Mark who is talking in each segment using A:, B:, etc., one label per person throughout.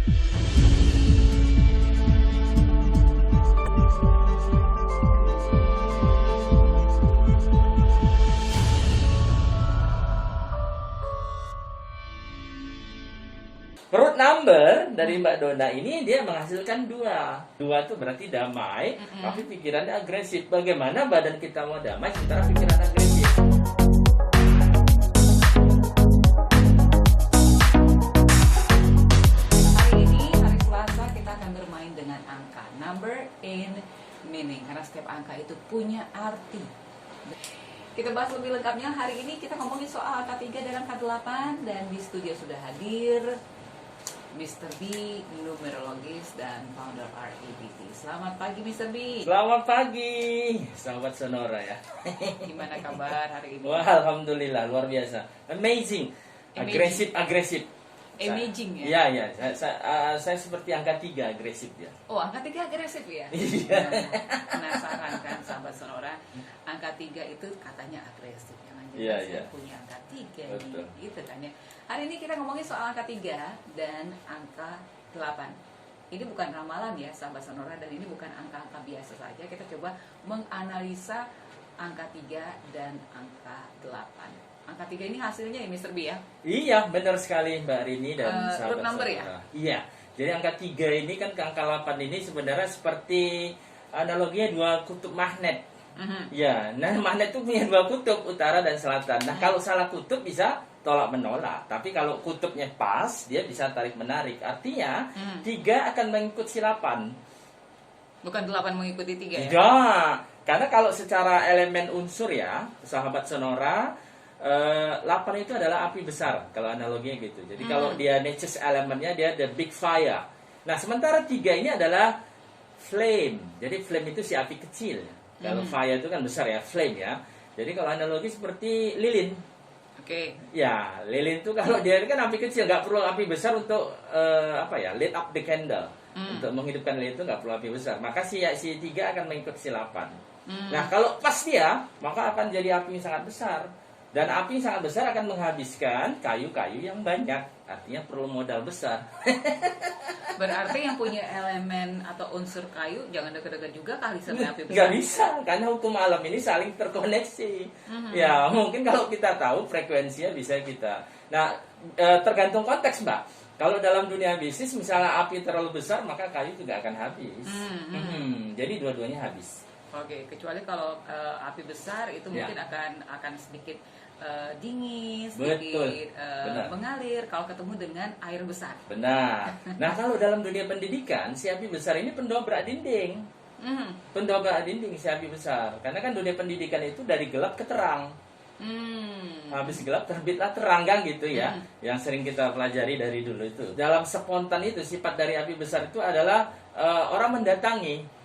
A: Root number dari Mbak Dona ini dia menghasilkan 2. 2 itu berarti damai, tapi pikirannya agresif. Bagaimana badan kita mau damai sementara pikiran agresif?
B: Hari ini, hari Selasa, kita akan bermain dengan angka. Number in meaning. Karena setiap angka itu punya arti. Kita bahas lebih lengkapnya. Hari ini kita ngomongin soal angka 3 dan angka 8. Dan di studio sudah hadir Mr. B, numerologis dan founder RABT. Selamat pagi Mr. B.
A: Selamat pagi, sahabat Sonora ya.
B: Gimana kabar hari ini?
A: Wah, alhamdulillah, luar biasa. Amazing. Agresif.
B: Amazing ya?
A: Iya, iya. Saya seperti angka 3 agresif ya.
B: Oh, angka 3 agresif ya?
A: Iya.
B: Penasaran kan sahabat Sonora? Angka 3 itu katanya agresif.
A: Iya,
B: Saya
A: iya.
B: punya angka 3
A: Betul.
B: nih, gitu kan ya. Hari ini kita ngomongin soal angka 3 dan angka 8. Ini bukan ramalan ya sahabat Sonora, dan ini bukan angka-angka biasa saja. Kita coba menganalisa angka 3 dan angka 8. Angka 3 ini hasilnya ya Mr. B ya?
A: Iya, benar sekali Mbak Rini dan sahabat
B: root number
A: Sonora.
B: ya?
A: Iya. Jadi angka 3 ini kan ke angka 8 ini sebenarnya seperti analoginya 2 kutub magnet. Ya, nah magnet itu punya 2 kutub, utara dan selatan. Nah, kalau salah kutub bisa tolak menolak, tapi kalau kutubnya pas, dia bisa tarik menarik. Artinya 3 akan mengikuti 8.
B: Bukan 8 mengikuti 3 ya?
A: Tidak, karena kalau secara elemen unsur ya, sahabat Sonora, 8 itu adalah api besar kalau analoginya gitu. Jadi kalau dia nature's elemennya dia the big fire. Nah, sementara 3 ini adalah flame. Jadi flame itu si api kecil. Kalau fire itu kan besar ya, flame ya. Jadi kalau analogi seperti lilin.
B: Oke.
A: Ya, lilin itu kalau dia kan api kecil, nggak perlu api besar untuk light up the candle. Untuk menghidupkan lilin itu nggak perlu api besar. Maka si 3 akan mengikut si 8. Nah, kalau pas dia, maka akan jadi api yang sangat besar. Dan api yang sangat besar akan menghabiskan kayu-kayu yang banyak. Artinya perlu modal besar.
B: Berarti yang punya elemen atau unsur kayu jangan deket-deket juga kali sama api besar.
A: Nggak bisa, karena hukum alam ini saling terkoneksi. Ya, mungkin kalau kita tahu frekuensinya bisa kita. Nah, tergantung konteks, Mbak. Kalau dalam dunia bisnis, misalnya api terlalu besar, maka kayu juga akan habis. Jadi dua-duanya habis.
B: Oke, kecuali kalau api besar itu mungkin akan sedikit dingin, sedikit mengalir kalau ketemu dengan air besar.
A: Benar. Nah, kalau dalam dunia pendidikan, si api besar ini pendobrak dinding. Pendobrak dinding si api besar. Karena kan dunia pendidikan itu dari gelap ke terang. Habis gelap terbitlah terang kan gitu ya. Yang sering kita pelajari dari dulu itu. Dalam spontan itu sifat dari api besar itu adalah orang mendatangi.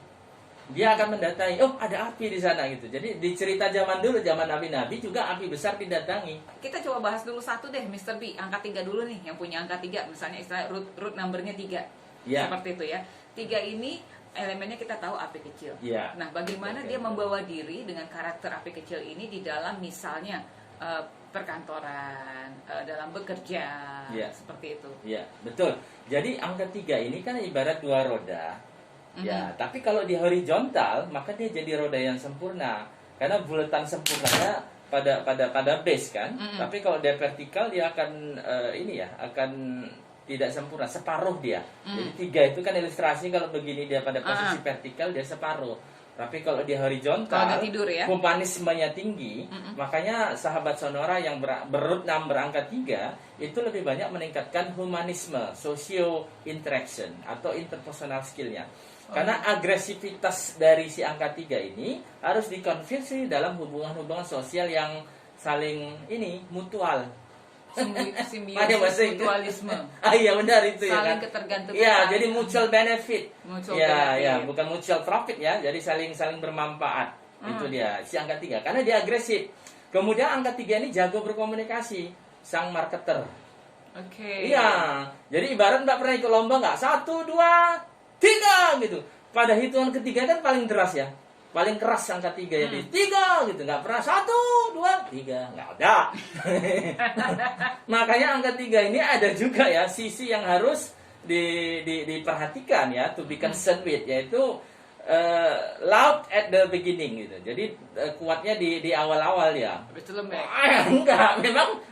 A: Dia akan mendatangi, oh ada api di sana gitu. Jadi di cerita zaman dulu, zaman nabi-nabi juga api besar didatangi.
B: Kita coba bahas dulu satu deh Mr. B, angka 3 dulu nih, yang punya angka 3. Misalnya istilah root numbernya 3.
A: Ya.
B: Seperti itu ya. 3 ini elemennya kita tahu api kecil.
A: Ya.
B: Nah, bagaimana dia membawa diri dengan karakter api kecil ini di dalam misalnya perkantoran, dalam bekerja, seperti itu.
A: Ya, betul. Jadi angka 3 ini kan ibarat 2 roda. Ya, tapi kalau di horizontal maka dia jadi roda yang sempurna. Karena bulatan sempurnanya pada base kan. Tapi kalau dia vertikal dia akan akan tidak sempurna, separuh dia. Jadi 3 itu kan ilustrasi kalau begini dia pada posisi vertikal dia separuh. Tapi kalau di horizontal, humanismenya tinggi, makanya sahabat Sonora yang berroot number angka 3 itu lebih banyak meningkatkan humanisme, socio interaction atau interpersonal skillnya. Karena agresivitas dari si angka 3 ini harus dikonversi dalam hubungan-hubungan sosial yang saling mutual.
B: Simbiosis, mutualisme.
A: Iya benar itu ya kan.
B: Saling ketergantungan.
A: Iya, jadi mutual benefit.
B: Benefit.
A: Ya, bukan mutual profit ya. Jadi saling bermanfaat. Itu dia si angka 3 karena dia agresif. Kemudian angka 3 ini jago berkomunikasi, sang marketer.
B: Oke.
A: Iya. Jadi ibarat Mbak pernah ikut lomba nggak? 1, 2, 3 gitu. Pada hitungan ketiga kan paling deras ya. Paling keras angka 3 ya. 3 gitu. Nggak pernah 1, 2, 3. Nggak ada. Makanya angka 3 ini ada juga ya sisi yang harus diperhatikan ya, to be concerned with, yaitu loud at the beginning gitu. Jadi kuatnya di awal-awal ya.
B: Habis itu lembek.
A: Enggak,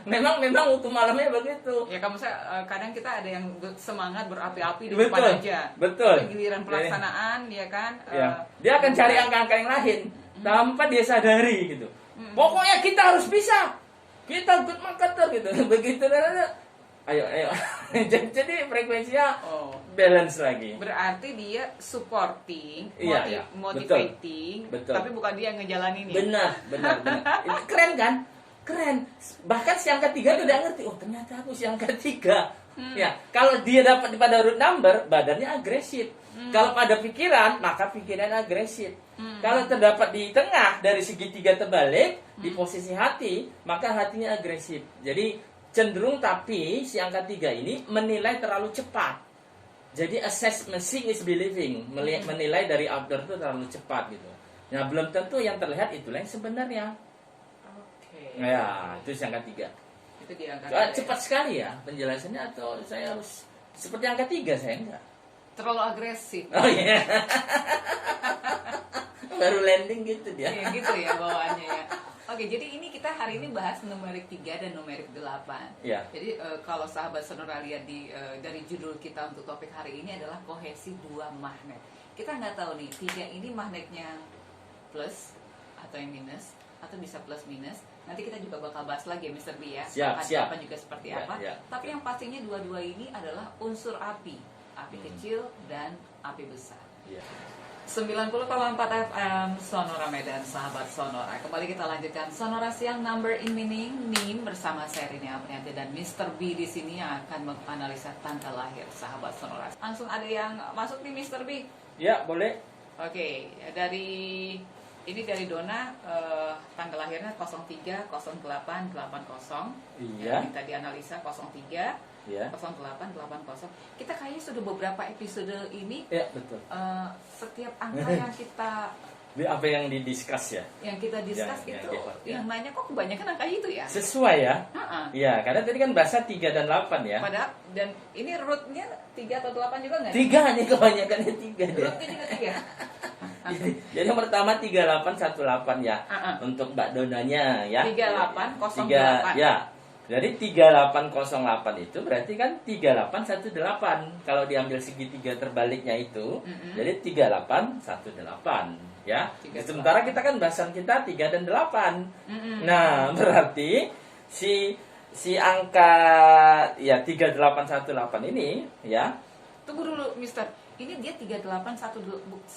A: memang hukum alamnya begitu.
B: Ya kamu kadang kita ada yang semangat berapi-api di
A: Betul,
B: depan aja.
A: betul.
B: Tapi giliran pelaksanaan ya kan.
A: Ya. Dia akan cari angka-angka yang lain tanpa dia sadari gitu. Pokoknya kita harus bisa. Kita good marketer gitu. Begitu ayo. Jadi frekuensinya balance lagi.
B: Berarti dia supporting,
A: Iya,
B: motivating,
A: betul.
B: tapi bukan dia yang ngejalanin ya.
A: Benar. Itu keren kan? Keren. Bahkan si angka 3 tuh udah ngerti. Oh, ternyata aku si angka 3. Ya, kalau dia dapat pada root number, badannya agresif. Kalau pada pikiran, maka pikiran agresif. Kalau terdapat di tengah dari segitiga terbalik di posisi hati, maka hatinya agresif. Jadi cenderung, tapi si angka 3 ini menilai terlalu cepat. Jadi assessment, seeing is believing, menilai dari outdoor itu terlalu cepat gitu. Nah, belum tentu yang terlihat itulah yang sebenarnya.
B: Oke.
A: Ya, itu si angka 3.
B: Itu di angka
A: Cepat sekali ya penjelasannya, atau saya harus seperti angka 3? Saya enggak.
B: Terlalu agresif.
A: Oh iya. Baru landing gitu dia.
B: Ya gitu ya bawaannya ya. Oke, jadi ini kita hari ini bahas numerik 3 dan numerik 8.
A: Ya.
B: Jadi kalau sahabat Sonora lihat dari judul kita untuk topik hari ini adalah kohesi 2 magnet. Kita nggak tahu nih, 3 ini magnetnya plus atau yang minus, atau bisa plus minus. Nanti kita juga bakal bahas lagi ya Mr. B ya.
A: Siap.
B: Apa juga seperti
A: Ya,
B: apa.
A: ya.
B: Tapi yang pastinya dua-dua ini adalah unsur api. Api kecil dan api besar.
A: Iya.
B: 90,4 FM Sonora Medan, sahabat Sonora. Kembali kita lanjutkan Sonora Siang, Number in Meaning, NIM bersama saya Rini Aprianti dan Mr. B di sini yang akan menganalisa tanggal lahir sahabat Sonora. Langsung ada yang masuk nih Mr. B.
A: Ya, boleh.
B: Oke, dari Dona, tanggal lahirnya 030880.
A: Iya.
B: Yang tadi analisa 03
A: Ya.
B: 0880. Kita kayaknya sudah beberapa episode ini
A: Ya, betul.
B: setiap angka yang kita
A: Apa yang didiskus ya?
B: discuss itu
A: yang
B: nanya kok kebanyakan angka itu ya.
A: Sesuai ya?
B: Ha-ha.
A: Iya, karena tadi kan bahasa 3 dan 8 ya.
B: Padahal dan ini rootnya 3 atau 8 juga nggak?
A: 3 nih, kebanyakannya 3 deh.
B: Rootnya juga 3.
A: Jadi yang pertama 3818 ya.
B: Ha-ha.
A: Untuk Mbak Donanya ya.
B: 3808.
A: Ya. Jadi 3808 itu berarti kan 3818 kalau diambil segitiga terbaliknya itu. Jadi 3818 ya. Sementara kita kan bahasan kita 3 dan 8. Nah, berarti si angka ya 3818 ini ya.
B: Tunggu dulu, Mister. Ini dia 38118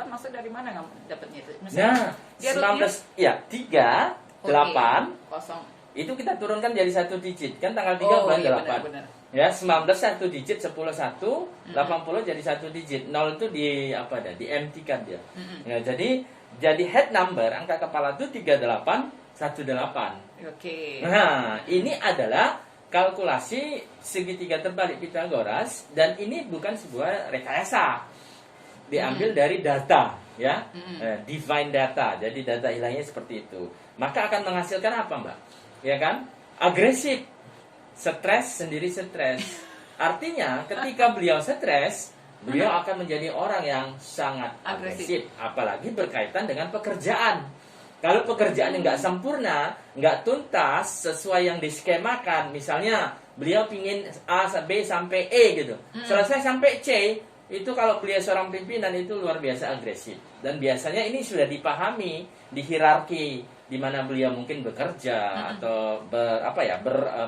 B: maksud dari mana kamu dapatnya itu? Misalnya,
A: Nah,
B: dia
A: 19 ya 3 8
B: kosong.
A: itu kita turunkan jadi 1 digit kan tanggal 3 bulan 8.
B: Benar.
A: Ya, 19 1 digit, 10 1, 80 jadi 1 digit. 0 itu di apa dah? Di empty kan dia. Ya, jadi head number angka kepala itu 3818.
B: Oke.
A: Nah, ini adalah kalkulasi segitiga terbalik Pythagoras dan ini bukan sebuah rekayasa. Diambil dari data, ya. Divine data. Jadi data ilahiynya seperti itu. Maka akan menghasilkan apa, Mbak? Ya kan? Agresif. Stres sendiri stres. Artinya ketika beliau stres, beliau akan menjadi orang yang sangat agresif. Apalagi berkaitan dengan pekerjaan. Kalau pekerjaannya nggak sempurna, nggak tuntas sesuai yang diskemakan, misalnya beliau pingin A, B sampai E gitu, selesai sampai C, itu kalau beliau seorang pimpinan itu luar biasa agresif. Dan biasanya ini sudah dipahami di hierarki di mana beliau mungkin bekerja atau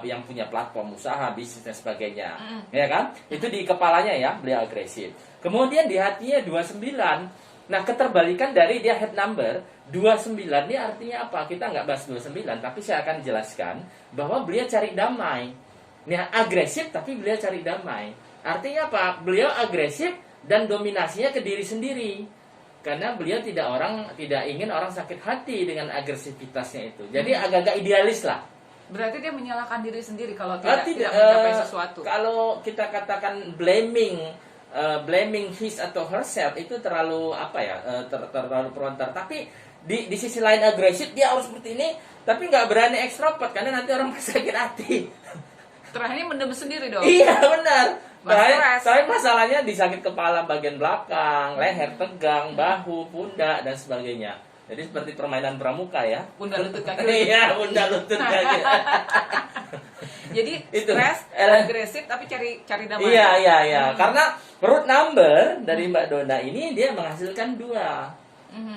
A: yang punya platform usaha, bisnis dan sebagainya. Ya kan? Itu di kepalanya ya, beliau agresif. Kemudian di hatinya 29. Nah, keterbalikan dari dia head number 29 ini artinya apa? Kita nggak bahas 29, tapi saya akan jelaskan bahwa beliau cari damai. Nah, agresif tapi beliau cari damai. Artinya apa? Beliau agresif dan dominasinya ke diri sendiri. Karena beliau tidak ingin orang sakit hati dengan agresivitasnya itu. Jadi agak-agak idealis lah.
B: Berarti dia menyalahkan diri sendiri kalau tidak mencapai sesuatu.
A: Kalau kita katakan blaming his atau herself itu terlalu terlalu frontal. Tapi di sisi lain agresif, dia harus seperti ini, tapi nggak berani ekstrovert karena nanti orang sakit hati.
B: Terakhirnya mendem sendiri dong.
A: Iya, benar.
B: stres.
A: Tapi masalahnya di sakit kepala bagian belakang, leher tegang, bahu, pundak dan sebagainya. Jadi seperti permainan pramuka ya.
B: Pundak lutut kaki.
A: Iya, pundak lutut kaki.
B: Jadi
A: Itu.
B: stres, agresif tapi cari damai.
A: Iya. Karena root number dari Mbak Dona ini dia menghasilkan 2.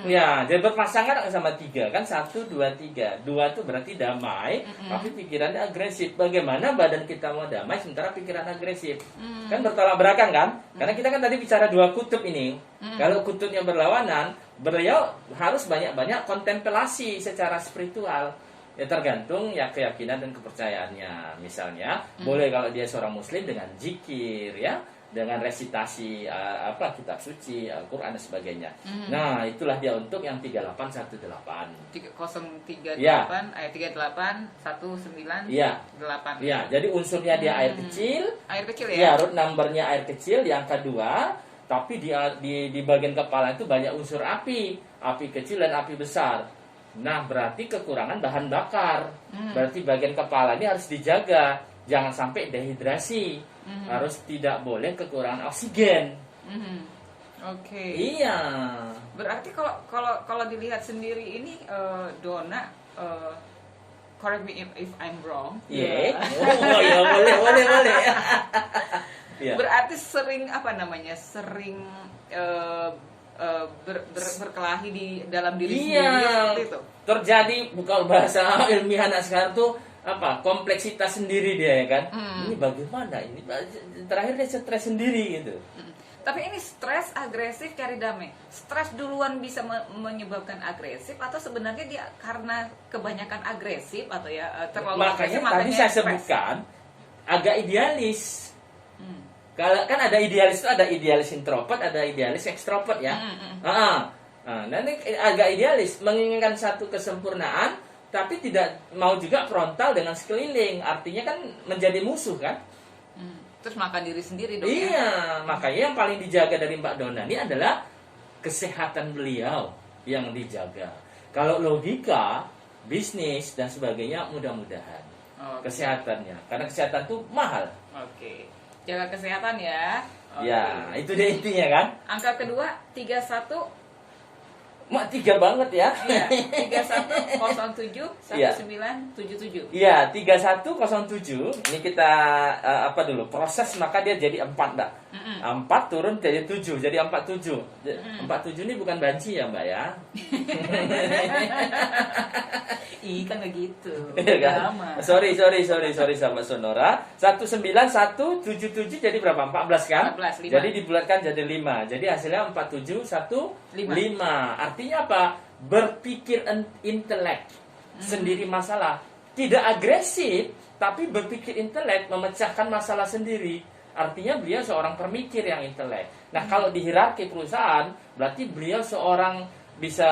A: Ya, dia berpasangan sama 3 kan, 1, 2, 3. 2 itu berarti damai, tapi pikirannya agresif. Bagaimana badan kita mau damai sementara pikiran agresif? Kan bertolak belakang kan? Karena kita kan tadi bicara 2 kutub ini. Kalau kutubnya berlawanan, beliau harus banyak-banyak kontemplasi secara spiritual. Ya tergantung ya keyakinan dan kepercayaannya. Misalnya, boleh kalau dia seorang muslim dengan zikir ya, dengan resitasi kitab suci, Al-Qur'an dan sebagainya. Nah, itulah dia untuk yang 3818.
B: 3038
A: Ya.
B: ayat 38 19
A: Iya.
B: 8.
A: Ya, jadi unsurnya dia air kecil.
B: Air kecil ya.
A: Ya, root numbernya air kecil di angka 2, tapi di bagian kepala itu banyak unsur api kecil dan api besar. Nah, berarti kekurangan bahan bakar. Berarti bagian kepala ini harus dijaga, jangan sampai dehidrasi. Harus tidak boleh kekurangan oksigen.
B: Oke.
A: Iya.
B: Berarti kalau dilihat sendiri ini Dona, correct me if I'm wrong.
A: Iya. Oh, ya boleh. Iya.
B: Berarti sering sering berkelahi di dalam diri sendiri seperti itu.
A: Terjadi bukan bahasa ilmiah anak sekarang tuh kompleksitas sendiri dia ya kan. Ini bagaimana ini terakhir dia stres sendiri gitu.
B: Tapi ini stres, agresif, cari damai. Stres duluan bisa menyebabkan agresif atau sebenarnya dia karena kebanyakan agresif atau terlalu agresif,
A: makanya tadi saya
B: stres.
A: sebutkan agak idealis. Kalau kan ada idealis itu ada idealis introvert, ada idealis ekstrovert ya. Nah, ini agak idealis, menginginkan satu kesempurnaan, tapi tidak mau juga frontal dengan sekeliling. Artinya kan menjadi musuh kan?
B: Terus makan diri sendiri dong.
A: Iya, makanya yang paling dijaga dari Mbak Dona ini adalah kesehatan beliau yang dijaga. Kalau logika, bisnis dan sebagainya mudah-mudahan kesehatannya, karena kesehatan itu mahal.
B: Oke. Jaga kesehatan ya.
A: Ya, itu dia intinya kan.
B: Angka kedua 31.
A: Mak 3 banget ya.
B: Iya, 3107 1977.
A: Iya, 3107. Ini kita dulu proses, maka dia jadi 4, Mbak. 4 turun jadi 7, jadi 47. 47 ini bukan banci ya, Mbak ya.
B: Ih, kan nggak gitu.
A: Iya kan? Sorry sahabat Sonora. 19177 jadi berapa? 14 kan?
B: 14, 5.
A: Jadi dibulatkan jadi 5. Jadi hasilnya 4715. Artinya apa? Berpikir intelek sendiri masalah. Tidak agresif, tapi berpikir intelek, memecahkan masalah sendiri. Artinya beliau seorang pemikir yang intelek. Nah, kalau di hierarki perusahaan, berarti beliau seorang bisa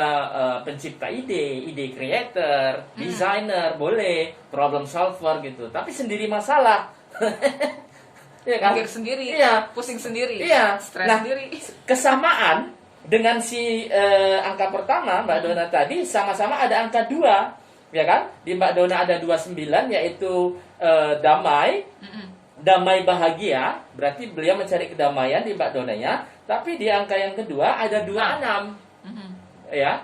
A: pencipta ide creator, designer, boleh, problem solver gitu. Tapi sendiri masalah. Ya kan?
B: Mikir sendiri, pusing sendiri, stres sendiri.
A: Kesamaan dengan si angka pertama Mbak Dona tadi, sama-sama ada angka 2, ya kan? Di Mbak Dona ada 29, yaitu damai, damai bahagia. Berarti beliau mencari kedamaian di Mbak Donanya. Tapi di angka yang kedua ada 26, ya,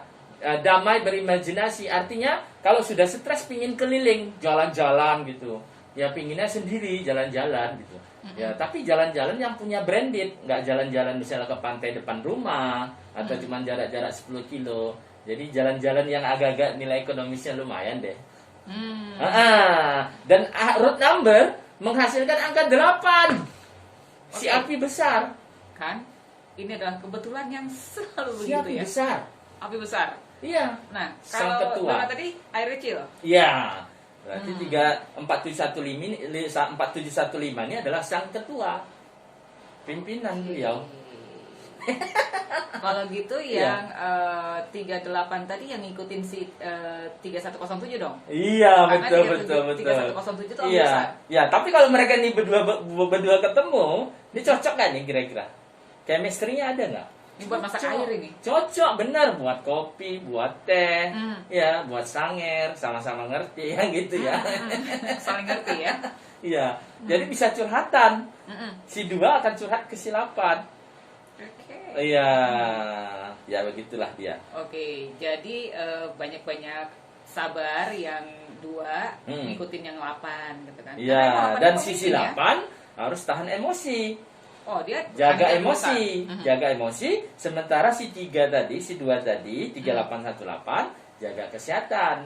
A: damai berimajinasi. Artinya kalau sudah stres pingin keliling, jalan-jalan gitu, ya pinginnya sendiri jalan-jalan gitu. Ya, tapi jalan-jalan yang punya branded, nggak jalan-jalan misalnya ke pantai depan rumah atau cuma jarak-jarak 10 kilo. Jadi jalan-jalan yang agak-agak nilai ekonomisnya lumayan deh. Dan root number menghasilkan angka 8. Si api besar.
B: Kan? Ini adalah kebetulan yang selalu
A: Si
B: begitu
A: api
B: ya.
A: besar.
B: Api besar.
A: Iya.
B: Nah,
A: Sang
B: kalau
A: ketua.
B: Dona tadi air kecil.
A: Iya. Berarti 4715 ini adalah sang ketua. Pimpinan beliau.
B: Kalau gitu yang 38 tadi yang ngikutin si 3107 dong.
A: Iya,
B: Karena
A: betul.
B: 3107 itu besar.
A: Iya. Ya, tapi kalau mereka ini berdua ketemu, ini cocok nggak nih kira-kira? Chemistry-nya ada nggak?
B: Ini buat masak air ini.
A: Cocok, benar, buat kopi, buat teh, ya, buat sanger, sama-sama ngerti yang gitu ya.
B: Saling ngerti ya.
A: Iya, jadi bisa curhatan.
B: Mm-mm.
A: Si 2 akan curhat ke si 8.
B: Oke.
A: Iya, ya begitulah dia.
B: Oke, jadi banyak-banyak sabar yang 2 ngikutin yang 8 gitu kan. Karena yang
A: Iya,
B: 8
A: dan
B: itu
A: sisi
B: pemimpin ya.
A: 8 harus tahan emosi.
B: Oh, dia
A: Jaga
B: anaknya
A: emosi,
B: berusaha.
A: jaga emosi. Sementara si 3 tadi, si 2 tadi, 3818 jaga kesehatan.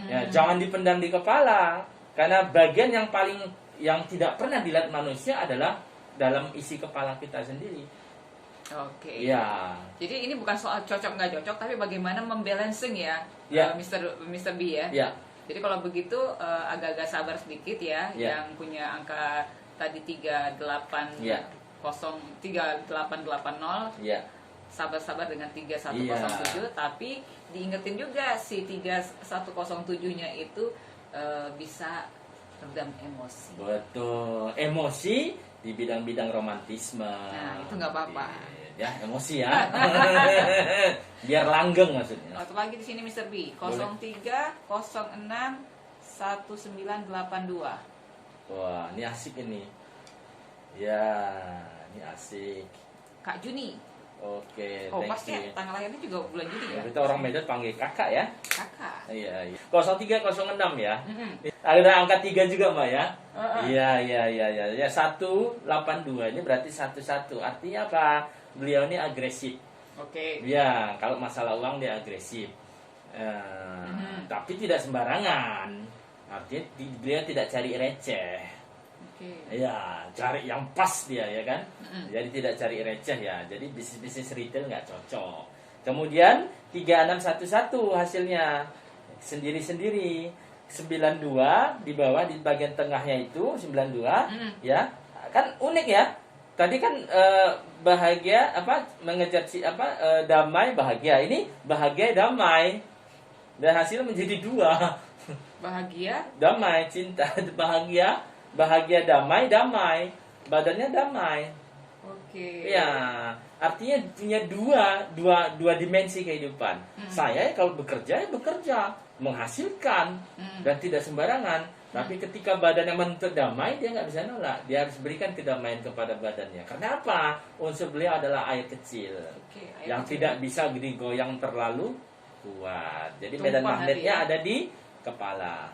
A: Ya, jangan dipendam di kepala. Karena bagian yang tidak pernah dilihat manusia adalah dalam isi kepala kita sendiri.
B: Oke.
A: Iya.
B: Jadi ini bukan soal cocok nggak cocok, tapi bagaimana membalancing ya,
A: Ya.
B: Mr. B ya.
A: Ya.
B: Jadi kalau begitu agak-agak sabar sedikit ya,
A: Ya.
B: yang punya angka tadi 38
A: Ya.
B: 3880,
A: Ya.
B: sabar-sabar dengan 3107, tapi diingetin juga si 3107-nya itu bisa redam emosi.
A: Betul. Emosi di bidang-bidang romantisme.
B: Nah, itu nggak apa-apa.
A: Ya, emosi ya. Biar langgeng maksudnya.
B: Satu lagi di sini Mr. B, 03061982.
A: Wah, ini asik ini. Ya, ini asik.
B: Kak Juni.
A: Oke,
B: Oh,
A: thank
B: pasti
A: you.
B: tanggal lahirnya juga bulan Juni ya.
A: Kita orang Medan panggil kakak ya.
B: Kakak.
A: Iya, iya. 0306 ya.
B: Mm-mm.
A: Ada angka 3 juga, Mbak ya.
B: Uh-uh.
A: Iya, iya, iya, iya. Ya 182 ini berarti 11. Artinya apa? Beliau ini agresif.
B: Oke.
A: Ya, kalau masalah uang dia agresif. Tapi tidak sembarangan. Artinya beliau tidak cari receh.
B: Oke.
A: Ya, cari yang pas dia ya kan. Jadi tidak cari receh ya. Jadi bisnis retail nggak cocok. Kemudian 3611 hasilnya sendiri-sendiri. 92 di bawah di bagian tengahnya itu 92 ya. Kan unik ya. Tadi kan bahagia mengejar damai bahagia. Ini bahagia damai. Dan hasil menjadi 2.
B: Bahagia.
A: Damai, cinta, bahagia damai. Badannya damai.
B: Oke.
A: Ya, artinya punya dua dimensi kehidupan. Saya kalau bekerja ya bekerja, menghasilkan dan tidak sembarangan. Tapi ketika badannya menuntut damai, dia nggak bisa nolak. Dia harus berikan kedamaian kepada badannya. Karena apa? Unsur beliau adalah air kecil,
B: Oke, air
A: yang
B: kecil.
A: tidak bisa digoyang terlalu kuat. Jadi
B: Tumpah
A: medan
B: hati
A: magnetnya
B: ya.
A: ada di kepala.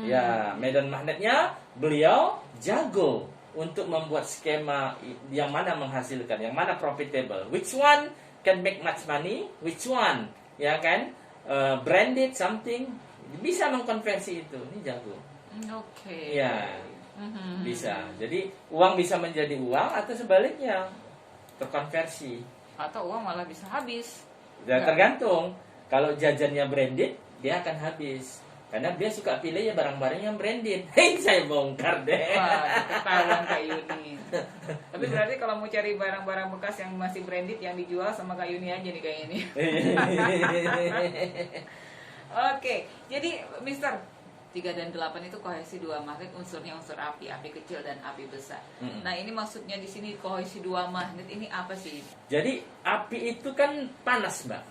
A: Ya, medan magnetnya beliau jago untuk membuat skema yang mana menghasilkan, yang mana profitable. Which one can make much money? Which one, ya kan? Branded something bisa mengkonversi itu. Ini jago.
B: Oke.
A: Ya, bisa. Jadi uang bisa menjadi uang atau sebaliknya terkonversi.
B: Atau uang malah bisa habis.
A: Ya,
B: Nggak.
A: tergantung. Kalau jajannya branded, dia akan habis. Karena dia suka pilih ya barang-barang yang branded. Hei, saya bongkar deh.
B: Wah, ketahuan Kak Yuni. Tapi berarti kalau mau cari barang-barang bekas yang masih branded yang dijual sama Kak Yuni aja nih kayaknya nih. Oke, jadi Mister 3 dan 8 itu kohesi 2 magnet, unsurnya unsur api kecil dan api besar. Nah, ini maksudnya di sini kohesi 2 magnet ini apa sih?
A: Jadi api itu kan panas, Mbak.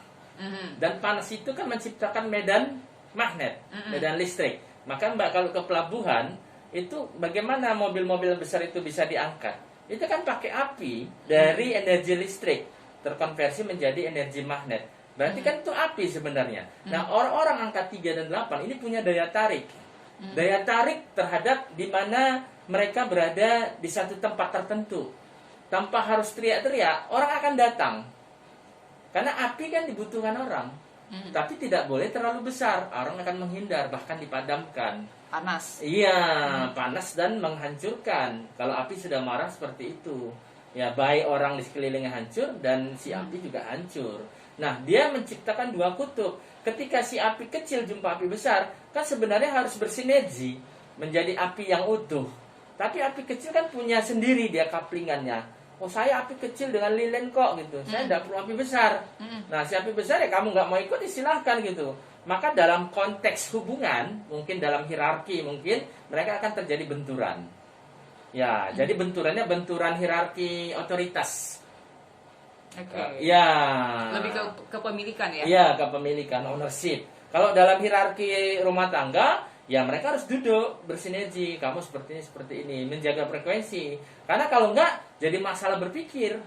A: Dan panas itu kan menciptakan medan magnet, medan listrik. Maka Mbak kalau ke pelabuhan itu bagaimana mobil-mobil besar itu bisa diangkat? Itu kan pakai api dari energi listrik terkonversi menjadi energi magnet. Berarti kan itu api sebenarnya. Nah, orang-orang angka 3 dan 8 ini punya daya tarik. Daya tarik terhadap di mana mereka berada di satu tempat tertentu. Tanpa harus teriak-teriak, orang akan datang. Karena api kan dibutuhkan orang. Tapi tidak boleh terlalu besar. Orang akan menghindar, bahkan dipadamkan.
B: Panas.
A: Iya, panas dan menghancurkan. Kalau api sudah marah seperti itu. Ya, baik orang di sekelilingnya hancur dan si api juga hancur. Nah, dia menciptakan 2 kutub. Ketika si api kecil jumpa api besar, kan sebenarnya harus bersinergi menjadi api yang utuh. Tapi api kecil kan punya sendiri dia kaplingannya. Oh, saya api kecil dengan lilin kok gitu. Saya tidak perlu api besar. Nah, si api besar ya kamu nggak mau ikut, silahkan gitu. Maka dalam konteks hubungan, mungkin dalam hierarki, mungkin mereka akan terjadi benturan. Ya, jadi benturannya benturan hierarki otoritas.
B: Oke.
A: Ya.
B: Lebih ke kepemilikan ya?
A: Iya, kepemilikan, ownership. Kalau dalam hierarki rumah tangga, ya mereka harus duduk bersinergi. Kamu seperti ini, menjaga frekuensi. Karena kalau enggak, jadi masalah berpikir,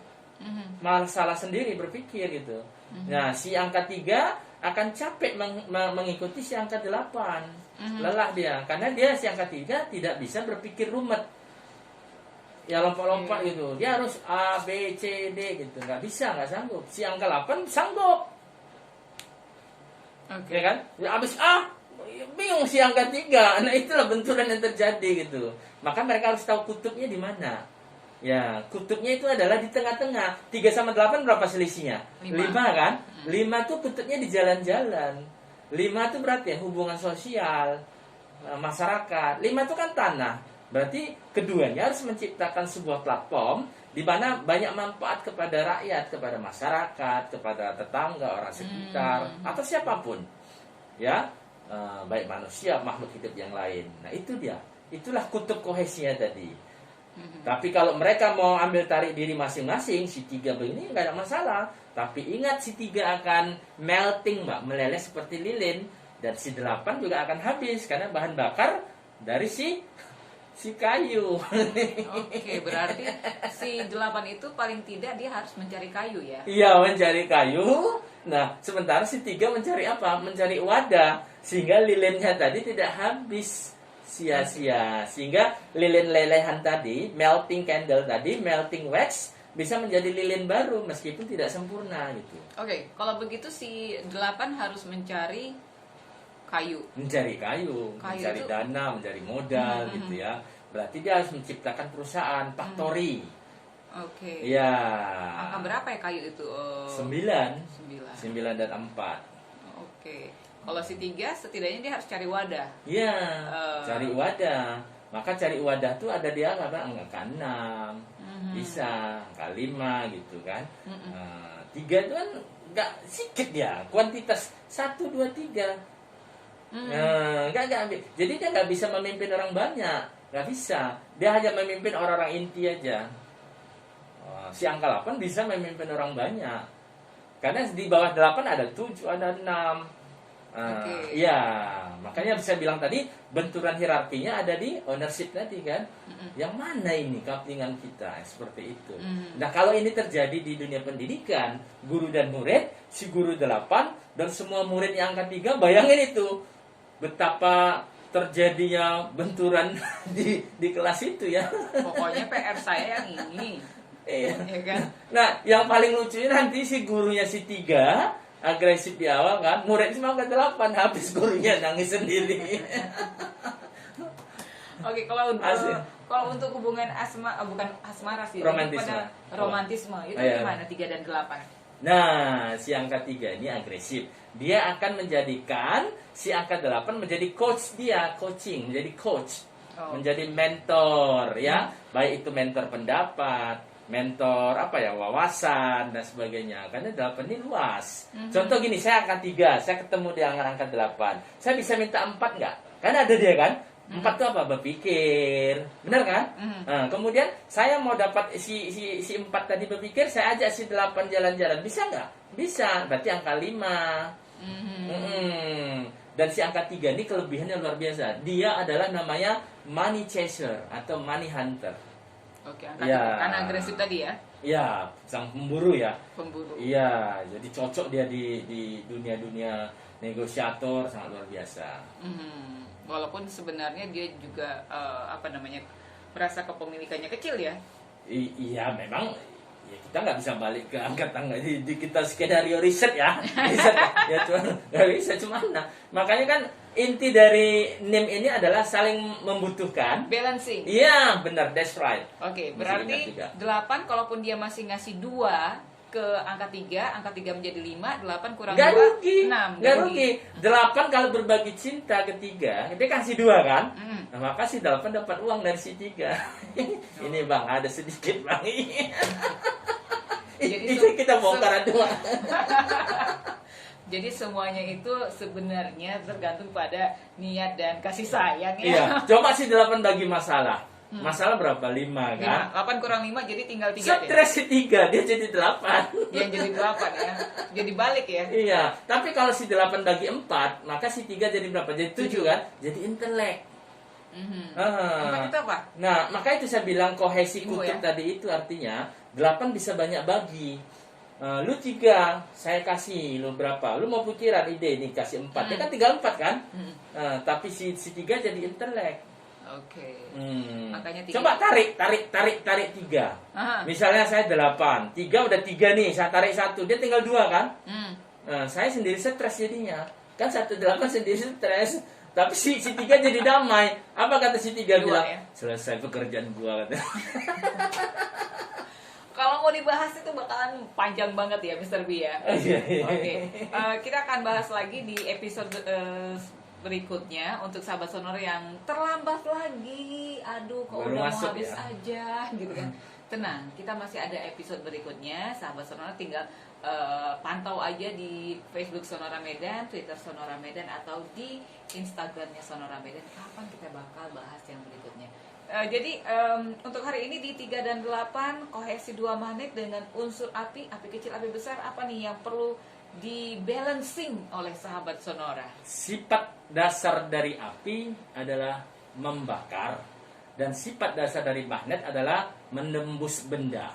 A: masalah sendiri berpikir gitu. Nah, si angka 3 akan capek mengikuti si angka 8. Lelah dia, karena dia si angka 3 tidak bisa berpikir rumit. Ya lompat-lompat gitu. Dia harus A, B, C, D gitu. Nggak bisa, nggak sanggup. Si angka 8 sanggup. Ya kan? Ya abis A, bingung si angka 3. Nah, itulah benturan yang terjadi gitu. Maka mereka harus tahu kutubnya di mana. Ya, kutubnya itu adalah di tengah-tengah. 3 sama 8 berapa selisihnya? 5 kan? 5 tuh kutubnya di jalan-jalan. 5 tuh berarti ya hubungan sosial, masyarakat. 5 tuh kan tanah. Berarti keduanya harus menciptakan sebuah platform di mana banyak manfaat kepada rakyat, kepada masyarakat, kepada tetangga, orang sekitar, atau siapapun. Ya, baik manusia, makhluk hidup yang lain. Nah, itu dia. Itulah kutub kohesinya tadi. Tapi kalau mereka mau ambil tarik diri masing-masing, si 3 begini nggak ada masalah. Tapi ingat, si 3 akan melting, Mbak, meleleh seperti lilin. Dan si 8 juga akan habis karena bahan bakar dari si kayu.
B: Oke, berarti si 8 itu paling tidak dia harus mencari kayu ya?
A: Iya, mencari kayu. Nah, sementara si 3 mencari apa? Mencari wadah. Sehingga lilinnya tadi tidak habis sia-sia. Sehingga lilin lelehan tadi, melting candle tadi, melting wax, bisa menjadi lilin baru meskipun tidak sempurna gitu.
B: Oke, kalau begitu si 8 harus mencari kayu.
A: Mencari kayu mencari
B: itu
A: dana, mencari modal gitu ya. Berarti dia harus menciptakan perusahaan, factory.
B: Oke.
A: Ya.
B: Angka berapa ya kayu itu?
A: 9
B: 9.
A: dan 4.
B: Oke. Kalau si 3 setidaknya dia harus cari wadah.
A: Iya, cari wadah. Maka cari wadah tuh ada di angka 6. Bisa, angka 5 gitu kan. 3 itu kan nggak sedikit ya, kuantitas 1, 2, 3. Nggak. Jadi dia nggak bisa memimpin orang banyak, nggak bisa. Dia hanya memimpin orang-orang inti aja. Si angka 8 bisa memimpin orang banyak. Karena di bawah 8 ada 7, ada 6. Iya, makanya bisa bilang tadi benturan hierarkinya ada di ownership tadi kan. Yang mana ini kaplingan kita seperti itu. Nah, kalau ini terjadi di dunia pendidikan, guru dan murid, si guru 8 dan semua murid yang angka 3, bayangin itu betapa terjadinya benturan di kelas itu ya.
B: Pokoknya PR saya yang ini.
A: Iya.
B: Ya kan?
A: Nah, yang paling lucunya nanti si gurunya si 3 agresif di awal kan, murid cuma ke 8, habis gurunya nangis sendiri.
B: Oke, kalau untuk hubungan bukan asmara sih,
A: romantisme.
B: pada romantisme itu gimana 3 dan 8?
A: Nah, si angka 3 ini agresif. Dia akan menjadikan si angka 8 menjadi coach dia, coaching, menjadi coach, menjadi mentor ya, baik itu mentor pendapat, mentor wawasan dan sebagainya. Karena 8 ini luas. Contoh gini, saya angka 3, saya ketemu dia angka 8. Saya bisa minta 4 nggak? Karena ada dia kan. 4 itu apa? Berpikir. Benar kan? Nah, kemudian saya mau dapat si 4 tadi berpikir, saya ajak si 8 jalan-jalan. Bisa nggak? Bisa. Berarti angka 5. Dan si angka 3 ini kelebihannya luar biasa. Dia adalah namanya money chaser atau money hunter.
B: Oke, karena agresif tadi ya?
A: Iya, sang pemburu ya.
B: Pemburu.
A: Iya, jadi cocok dia di dunia-dunia negosiator, sangat luar biasa.
B: Walaupun sebenarnya dia juga merasa kepemilikannya kecil ya?
A: Iya, memang ya kita nggak bisa balik ke angka tangga di kita skenario riset ya. Ya cuma nggak bisa cuma. Nah, makanya kan inti dari NIM ini adalah saling membutuhkan.
B: Balancing.
A: Iya, benar, that's right.
B: Oke, berarti 8 kalaupun dia masih ngasih 2 ke angka 3 menjadi 5, 8 kurang 2, 6.
A: Gak rugi. 8 kalau berbagi cinta ke 3, dia kasih 2 kan? Nah, maka si 8 dapat uang dari si 3. Ini Bang, ada sedikit Bang.
B: Jadi
A: itu kita bongkar 2.
B: Jadi semuanya itu sebenarnya tergantung pada niat dan kasih sayang ya.
A: Iya, coba si 8 bagi masalah. Masalah berapa? 5 kan?
B: 8 kurang 5 jadi tinggal 3 ya?
A: Stres si 3, dia jadi 8.
B: Yang jadi 8 ya. Jadi balik ya.
A: Iya, tapi kalau si 8 bagi 4, maka si 3 jadi berapa? Jadi 7 kan? Jadi intelek.
B: Empat itu apa?
A: Nah, maka itu saya bilang kohesi
B: Ibu
A: kutub
B: ya?
A: tadi itu artinya 8 bisa banyak bagi. Lu 3, saya kasih lu berapa? Lu mau pikiran ide ini kasih 4. Dia kan tinggal 4 kan? Tapi si 3 jadi intelek.
B: Oke. Makanya 3.
A: Coba tarik 3. Misalnya saya 8, 3 udah 3 nih, saya tarik 1, dia tinggal 2 kan? Saya sendiri stres jadinya. Kan 18 sendiri stres. Tapi si 3 jadi damai. Apa kata si 3 bilang?
B: Ya?
A: Selesai pekerjaan gua kata.
B: Kalau mau dibahas itu bakalan panjang banget ya Mr. B ya. Oke. Kita akan bahas lagi di episode berikutnya untuk sahabat sonor yang terlambat lagi. Aduh, kok
A: Baru
B: udah mau
A: masuk
B: habis
A: ya?
B: aja gitu kan. Tenang, kita masih ada episode berikutnya. Sahabat sonor tinggal pantau aja di Facebook Sonora Medan, Twitter Sonora Medan, atau di Instagramnya Sonora Medan. Kapan kita bakal bahas yang berikutnya? Jadi untuk hari ini di 3 dan 8 kohesi 2 magnet dengan unsur api kecil, api besar, apa nih yang perlu di-balancing oleh sahabat Sonora?
A: Sifat dasar dari api adalah membakar, dan sifat dasar dari magnet adalah menembus benda.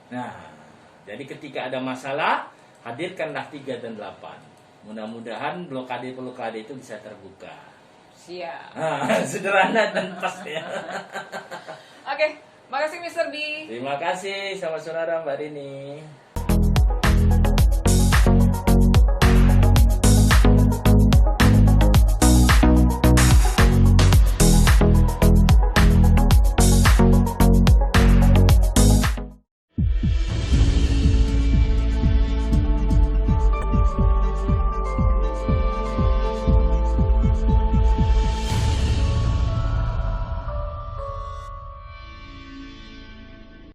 A: Nah, jadi ketika ada masalah, hadirkanlah 3 dan 8. Mudah-mudahan blokade-blokade itu bisa terbuka.
B: Siap.
A: Sederhana dan pas ya.
B: Oke, makasih Mr. B.
A: Terima kasih sama saudara Mbak Rini.